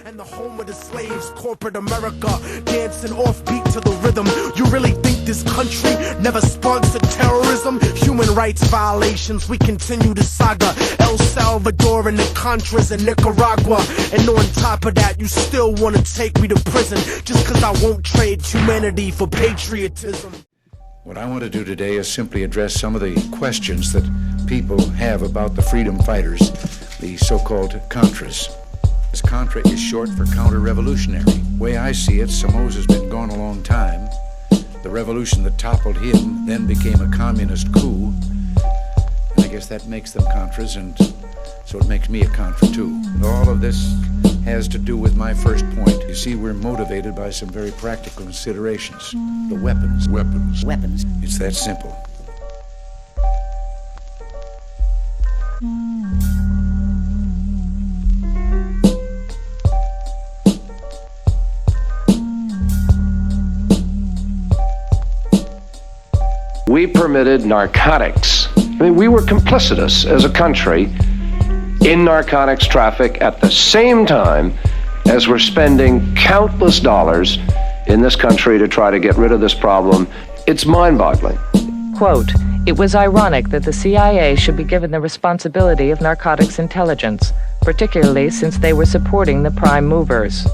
and the home of the slaves, corporate America, dancing offbeat to the rhythm. You really think this country never sponsored terrorism? Human rights violations, we continue the saga. El Salvador and the Contras in Nicaragua. And on top of that, you still want to take me to prison just because I won't trade humanity for patriotism. What I want to do today is simply address some of the questions that people have about the freedom fighters, the so-called Contras. This Contra is short for counter-revolutionary. The way I see it, Somoza's been gone a long time. The revolution that toppled him then became a communist coup. And I guess that makes them Contras, and so it makes me a Contra too. And all of this has to do with my first point. You see, we're motivated by some very practical considerations. The weapons. Weapons. It's that simple. We permitted narcotics. I mean, we were complicitous as a country in narcotics traffic at the same time as we're spending countless dollars in this country to try to get rid of this problem. It's mind-boggling. Quote, "It was ironic that the CIA should be given the responsibility of narcotics intelligence, particularly since they were supporting the prime movers.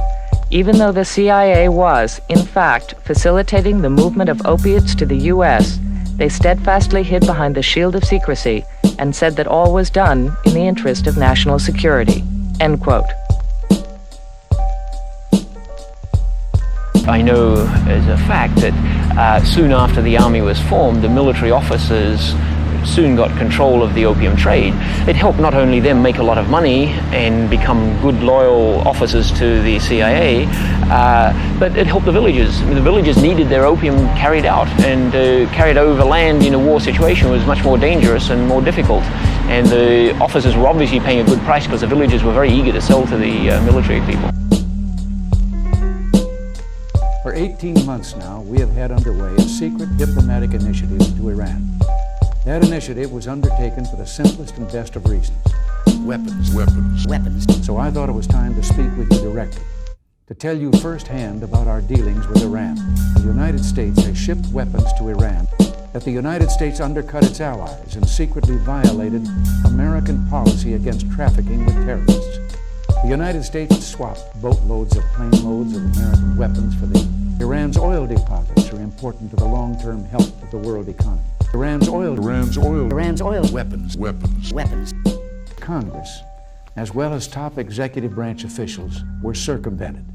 Even though the CIA was, in fact, facilitating the movement of opiates to the U.S., they steadfastly hid behind the shield of secrecy and said that all was done in the interest of national security." End quote. I know as a fact that soon after the army was formed, the military officers soon got control of the opium trade. It helped not only them make a lot of money and become good, loyal officers to the CIA, but it helped the villagers. I mean, the villagers needed their opium carried out, and carried overland in a war situation was much more dangerous and more difficult. And the officers were obviously paying a good price because the villagers were very eager to sell to the military people. For 18 months now, we have had underway a secret diplomatic initiative to Iran. That initiative was undertaken for the simplest and best of reasons. Weapons. So I thought it was time to speak with you directly, to tell you firsthand about our dealings with Iran. The United States has shipped weapons to Iran, that the United States undercut its allies and secretly violated American policy against trafficking with terrorists. The United States swapped boatloads of plane loads of American weapons for the Iran's oil deposits are important to the long-term health of the world economy. Iran's oil. Weapons. Congress, as well as top executive branch officials, were circumvented.